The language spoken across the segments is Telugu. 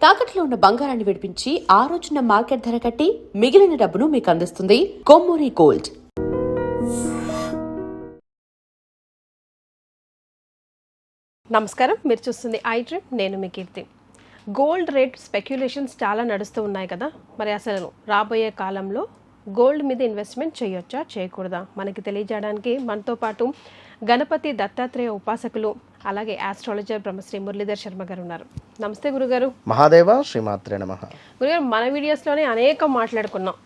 తాకట్లో ఉన్న బంగారాన్ని విడిపించి ఆ రోజున మార్కెట్ ధర కట్టి మిగిలిన డబ్బును మీకు అందిస్తుంది కొమ్మూరి గోల్డ్. నమస్కారం, మీరు చూస్తుంది ఐ డ్రీమ్. నేను మీ కీర్తి. గోల్డ్ రేట్ స్పెక్యులేషన్స్ చాలా నడుస్తూ ఉన్నాయి కదా. మరి అసలు రాబోయే కాలంలో గోల్డ్ మీద ఇన్వెస్ట్మెంట్ చేయొచ్చా చేయకూడదా మనకి తెలియజేయడానికి మనతో పాటు గణపతి దత్తాత్రేయ ఉపాసకులు అలాగే ఆస్ట్రాలజర్ బ్రహ్మశ్రీ మురళీధర్ శర్మ గారు ఉన్నారు. నమస్తే గురుగారు. మహాదేవ శ్రీమాత్రే నమః. గురుగారు, మన వీడియోస్లోనే అనేకం మాట్లాడుకున్నాం.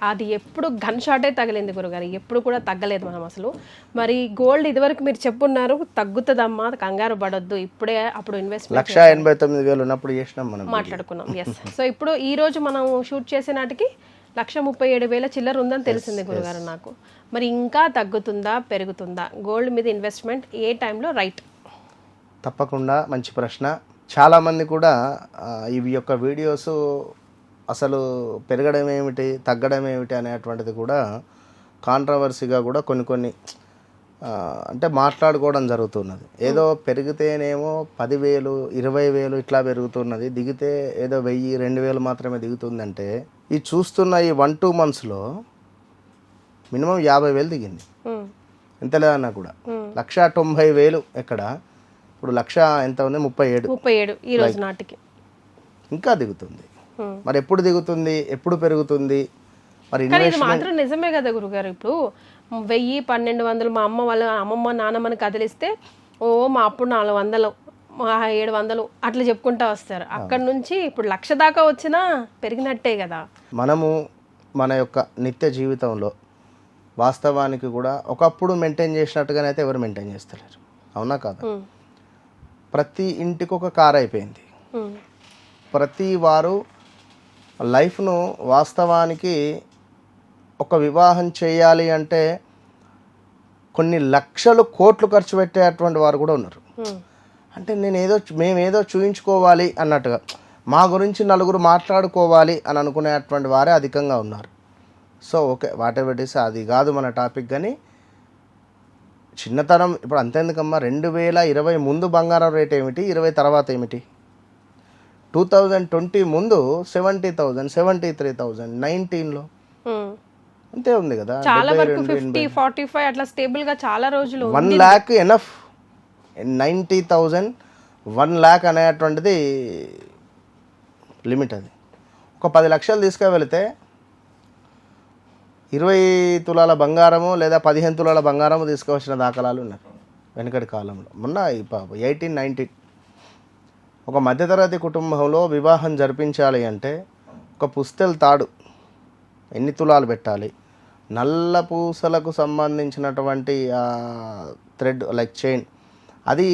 అది ఎప్పుడు గన్ షాటే తగిలింది గురుగారు, ఎప్పుడు కూడా తగ్గలేదు మనం అసలు. మరి గోల్డ్ ఇదివరకు మీరు చెప్పున్నారు తగ్గుతుందమ్మా, కంగారు పడొద్దు, ఇప్పుడే అప్పుడు ఇన్వెస్ట్మెంట్ 1,89,000 ఉన్నప్పుడు చేసినాం మనం మాట్లాడుకున్నాం. ఎస్. సో ఇప్పుడు ఈ రోజు మనం షూట్ చేసే నాటికి 1,37,000 చిల్లర ఉందని తెలిసింది గురుగారు నాకు. మరి ఇంకా తగ్గుతుందా పెరుగుతుందా గోల్డ్ మీద ఇన్వెస్ట్మెంట్ ఏ టైంలో రైట్? తప్పకుండా మంచి ప్రశ్న. చాలామంది కూడా ఇవి యొక్క వీడియోస్ అసలు పెరగడం ఏమిటి తగ్గడం ఏమిటి అనేటువంటిది కూడా కాంట్రవర్సీగా కూడా కొన్ని అంటే మాట్లాడుకోవడం జరుగుతున్నది. ఏదో పెరిగితేనేమో 10,000 20,000 ఇట్లా పెరుగుతున్నది, దిగితే ఏదో 1,000 2,000 మాత్రమే దిగుతుందంటే ఈ చూస్తున్న ఈ 1-2 monthsలో మినిమం 50,000 దిగింది. ఎంత లేదన్నా కూడా 1,90,000 ఎక్కడ, ఇప్పుడు 1,00,000 ఎంత ఉంది, 37 ఈ రోజు నాటికి ఇంకా దిగుతుంది. మరి ఎప్పుడు దిగుతుంది, ఎప్పుడు పెరుగుతుంది? మరి ఇది మాత్రం నిజమే కదా గురుగారు. ఇప్పుడు 1,000-1,200 మా అమ్మ వాళ్ళ అమ్మమ్మ నాన్నమ్మని కదిలిస్తే మా అప్పుడు 400 700 అట్లా చెప్పుకుంటా వస్తారు. అక్కడ నుంచి ఇప్పుడు 1,00,000 దాకా వచ్చినా పెరిగినట్టే కదా. మనము మన యొక్క నిత్య జీవితంలో వాస్తవానికి కూడా ఒకప్పుడు మెయింటైన్ చేసినట్టుగానే అయితే ఎవరు మెయింటైన్ చేస్తలేరు, అవునా కాదా? ప్రతి ఇంటికి ఒక కార్ అయిపోయింది. ప్రతి వారు లైఫ్ను వాస్తవానికి ఒక వివాహం చేయాలి అంటే కొన్ని లక్షలు కోట్లు ఖర్చు పెట్టేటువంటి వారు కూడా ఉన్నారు. అంటే మేమేదో చూయించుకోవాలి అన్నట్టుగా, మా గురించి నలుగురు మాట్లాడుకోవాలి అని అనుకునేటువంటి వారే అధికంగా ఉన్నారు. సో ఓకే, వాటెవర్ ఇస్, అది కాదు మన టాపిక్. కానీ చిన్నతనం ఇప్పుడు అంతేందుకమ్మా, 2020 ముందు బంగారం రేట్ ఏమిటి, 20 తర్వాత ఏమిటి? 2020 ముందు 70,000 73,000, 19లో అంతే ఉంది కదా. చాలా వరకు 50 45 అట్లా స్టేబుల్ గా చాలా రోజులు 1 lakh ఎనఫ్. 90,000 1 lakh అనేటువంటిది లిమిట్. అది ఒక 10 లక్షలు తీసుకువెళితే 20 తులాల బంగారము లేదా 15 తులాల బంగారము తీసుకువచ్చిన దాఖలాలు ఉన్నాయి వెనుకటి కాలంలో. మొన్న 18-19 ఒక మధ్యతరగతి కుటుంబంలో వివాహం జరిపించాలి అంటే ఒక పుస్తెల తాడు ఎన్ని తులాలు పెట్టాలి, నల్ల పూసలకు సంబంధించినటువంటి థ్రెడ్ లైక్ చైన్ అది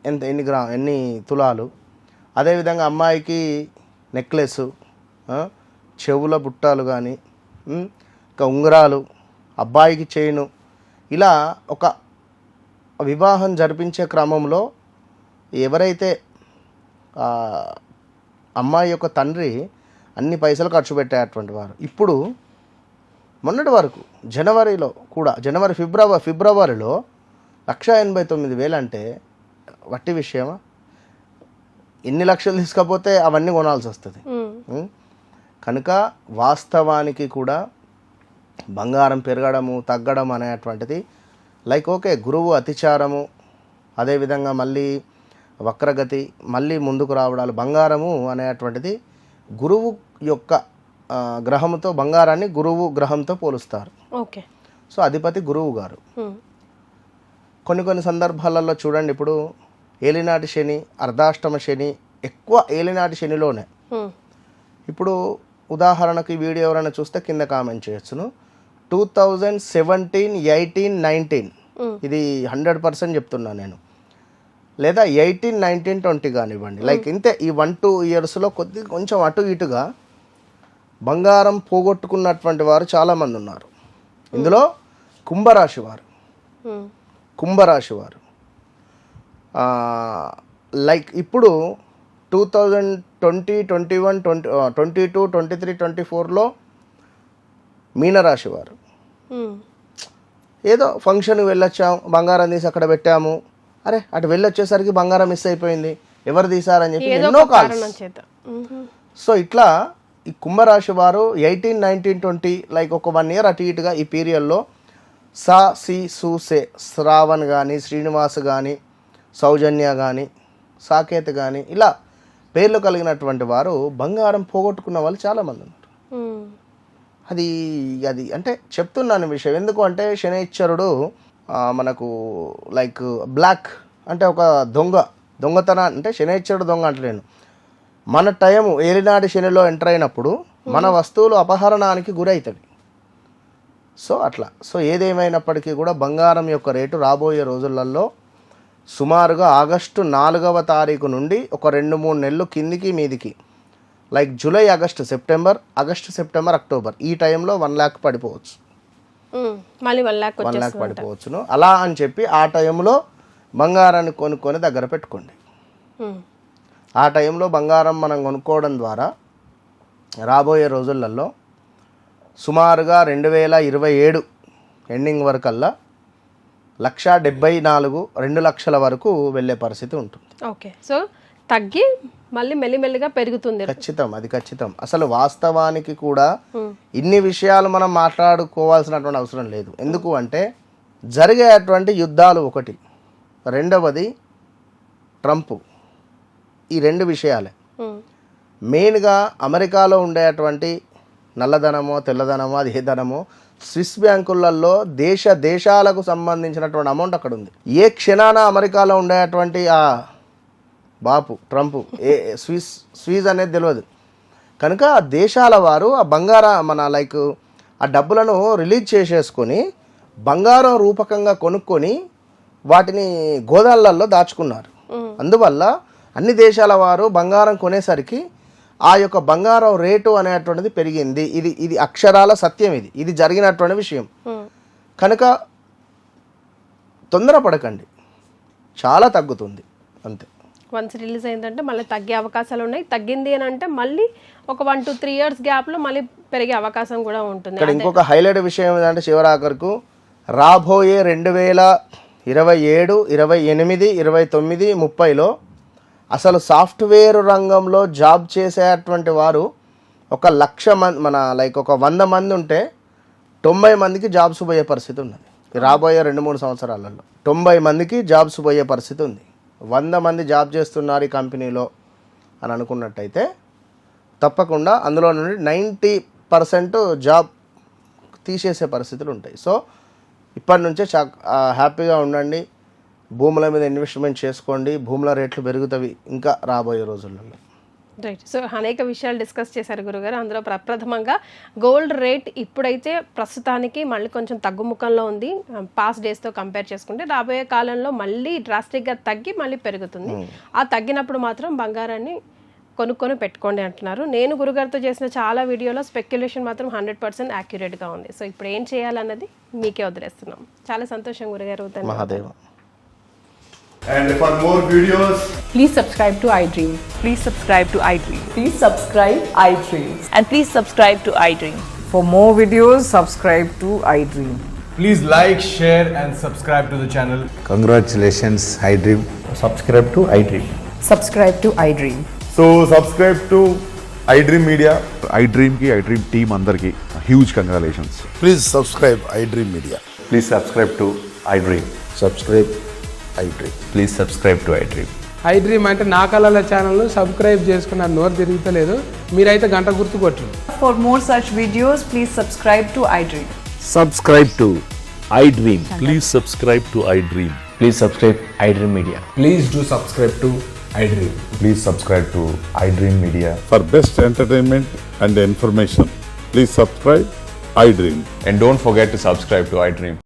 ఎన్ని తులాలు, అదేవిధంగా అమ్మాయికి నెక్లెస్, చెవుల బుట్టాలు కానీ ఇంకా ఉంగరాలు, అబ్బాయికి చైను, ఇలా ఒక వివాహం జరిపించే క్రమంలో ఎవరైతే అమ్మాయి యొక్క తండ్రి అన్ని పైసలు ఖర్చు పెట్టేటువంటి వారు, ఇప్పుడు మొన్నటి వరకు ఫిబ్రవరిలో 1,89,000 అంటే వట్టి విషయమా? ఎన్ని లక్షలు తీసుకపోతే అవన్నీ కొనాల్సి వస్తుంది. కనుక వాస్తవానికి కూడా బంగారం పెరగడము తగ్గడం అనేటువంటిది లైక్ ఓకే, గురువు అతిచారము, అదేవిధంగా మళ్ళీ వక్రగతి, మళ్ళీ ముందుకు రావడాలు. బంగారము అనేటువంటిది గురువు యొక్క గ్రహంతో, బంగారాన్ని గురువు గ్రహంతో పోలుస్తారు. ఓకే. సో అధిపతి గురువు గారు. కొన్ని సందర్భాలలో చూడండి, ఇప్పుడు ఏలినాటి శని, అర్ధాష్టమ శని, ఎక్కువ ఏలినాటి శనిలోనే. ఇప్పుడు ఉదాహరణకు ఈ వీడియో ఎవరైనా చూస్తే కింద కామెంట్ చేయొచ్చును, 2017, 18, 19 ఇది 100% చెప్తున్నాను నేను, లేదా 18, 19, 20 కానివ్వండి. లైక్ ఇంతే ఈ 1-2 ఇయర్స్లో కొంచెం అటు ఇటుగా బంగారం పోగొట్టుకున్నటువంటి వారు చాలామంది ఉన్నారు. ఇందులో కుంభరాశి వారు లైక్ ఇప్పుడు 2020, 21, 22, 23, 24లో మీనరాశి వారు ఏదో ఫంక్షన్కి వెళ్ళొచ్చాము, బంగారం తీసి అక్కడ పెట్టాము, అరే అటు వెళ్ళొచ్చేసరికి బంగారం మిస్ అయిపోయింది, ఎవరు తీశారని చెప్పి ఏదో ఎన్నో ఒక కారణం కాల్స్. చేత సో ఇట్లా ఈ కుంభరాశి వారు 18, 19, 20 లైక్ ఒక 1 year అటు ఇటుగా ఈ పీరియడ్లో సా సి సు సే శ్రావణ్ కానీ శ్రీనివాస్ కానీ సౌజన్య కానీ సాకేత్ కానీ ఇలా పేర్లు కలిగినటువంటి వారు బంగారం పోగొట్టుకున్న వాళ్ళు చాలామంది ఉన్నారు. అది అది అంటే చెప్తున్నాను విషయం ఎందుకు అంటే శనైశ్వరుడు మనకు లైక్ బ్లాక్ అంటే ఒక దొంగతన అంటే శనైశ్వరుడు దొంగ అంటలేను, మన టైము ఏలినాటి శనిలో ఎంటర్ అయినప్పుడు మన వస్తువులు అపహరణానికి గురవుతాయి. సో అట్లా సో ఏదేమైనప్పటికీ కూడా బంగారం యొక్క రేటు రాబోయే రోజులలో సుమారుగా ఆగస్టు 4వ తారీఖు నుండి ఒక 2-3 నెలలు కిందికి మీదికి like July August September October ఈ టైంలో 1 lakh పడిపోవచ్చు, మళ్ళీ 1 lakh 1 lakh పడిపోవచ్చును. అలా అని చెప్పి ఆ టైంలో బంగారాన్ని కొనుక్కొని దగ్గర పెట్టుకోండి. ఆ టైంలో బంగారం మనం కొనుక్కోవడం ద్వారా రాబోయే రోజులలో సుమారుగా 2027 ఎండింగ్ వరకల్లా 1,74,000 2 లక్షల వరకు వెళ్ళే పరిస్థితి ఉంటుంది. ఓకే, సో తగ్గి మళ్ళీ మెల్లిమెల్లిగా పెరుగుతుంది. ఖచ్చితం, అది ఖచ్చితం. అసలు వాస్తవానికి కూడా ఇన్ని విషయాలు మనం మాట్లాడుకోవాల్సినటువంటి అవసరం లేదు. ఎందుకు అంటే జరిగేటువంటి యుద్ధాలు ఒకటి, రెండవది ట్రంప్, ఈ 2 విషయాలే మెయిన్గా. అమెరికాలో ఉండేటువంటి నల్లధనమో తెల్లధనమో అది ఏ ధనమో స్విస్ బ్యాంకులలో దేశాలకు సంబంధించినటువంటి అమౌంట్ అక్కడ ఉంది. ఏ క్షణాన అమెరికాలో ఉండేటువంటి ఆ బాపు ట్రంప్ స్విస్ అనేది తెలియదు కనుక దేశాల వారు ఆ మన లైక్ ఆ డబ్బులను రిలీజ్ చేసేసుకొని బంగారం రూపకంగా కొనుక్కొని వాటిని గోదాళ్ళల్లో దాచుకున్నారు. అందువల్ల అన్ని దేశాల వారు బంగారం కొనేసరికి ఆ యొక్క బంగారం రేటు అనేటువంటిది పెరిగింది. ఇది అక్షరాల సత్యం, ఇది జరిగినటువంటి విషయం కనుక తొందరపడకండి, చాలా తగ్గుతుంది అంతే. వన్స్ రిలీజ్ అయిందంటే మళ్ళీ తగ్గే అవకాశాలు ఉన్నాయి. తగ్గింది అని అంటే మళ్ళీ ఒక 1 to 3 years గ్యాప్లో మళ్ళీ పెరిగే అవకాశం కూడా ఉంటుంది. ఇక్కడ ఇంకొక హైలైట్ విషయం ఏంటంటే చివరాఖరుకు రాబోయే 2027, 28, 29, 30లో అసలు సాఫ్ట్వేర్ రంగంలో జాబ్ చేసేటువంటి వారు 1,00,000 మంది మన లైక్ ఒక 100 మంది ఉంటే 90 మందికి జాబ్స్ పోయే పరిస్థితి ఉన్నది. రాబోయే 2-3 సంవత్సరాలలో 90 మందికి జాబ్స్ పోయే పరిస్థితి ఉంది. 100 మంది జాబ్ చేస్తున్నారు ఈ కంపెనీలో అని అనుకున్నట్టయితే తప్పకుండా అందులో నుండి 90% జాబ్ తీసేసే పరిస్థితులు ఉంటాయి. సో ఇప్పటి నుంచే హ్యాపీగా ఉండండి, భూముల మీద ఇన్వెస్ట్మెంట్ చేసుకోండి, భూముల రేట్లు పెరుగుతాయి ఇంకా రాబోయే రోజులలో. రైట్, సో అనేక విషయాలు డిస్కస్ చేశారు గురుగారు. అందులో ప్రప్రథమంగా గోల్డ్ రేట్ ఇప్పుడైతే ప్రస్తుతానికి మళ్ళీ కొంచెం తగ్గుముఖంలో ఉంది. పాస్ట్ డేస్తో కంపేర్ చేసుకుంటే రాబోయే కాలంలో మళ్ళీ డ్రాస్టిక్గా తగ్గి మళ్ళీ పెరుగుతుంది. ఆ తగ్గినప్పుడు మాత్రం బంగారాన్ని కొనుక్కొని పెట్టుకోండి అంటున్నారు. నేను గురుగారితో చేసిన చాలా వీడియోలో స్పెక్యులేషన్ మాత్రం 100% యాక్యురేట్గా ఉంది. సో ఇప్పుడు ఏం చేయాలన్నది మీకే వదిలేస్తున్నాం. చాలా సంతోషం గురుగారు. Mahadeva. And for more videos, Please subscribe to iDream. Please subscribe to iDream. Please subscribe iDream. And please subscribe to iDream. For more videos, subscribe to iDream. please like, share, and subscribe to the channel. Congratulations, iDream. Subscribe to iDream. Subscribe to iDream. So subscribe to iDream Media. iDream team అందరికి huge congratulations. Please subscribe iDream Media. Please subscribe to iDream. Subscribe iDream. Please subscribe to iDream. iDream అంటే నా కళల ఛానల్ను సబ్స్క్రైబ్ చేసుకున్న నోరు తిరుగుతలేదు, మీరైతే గంట గుర్తు కొట్టండి. For more such videos, please subscribe to iDream. Subscribe to iDream. Please subscribe to iDream. Please subscribe iDream Media. Please do subscribe to iDream. Please subscribe to iDream Media. For best entertainment and information, please subscribe iDream. And don't forget to subscribe to iDream.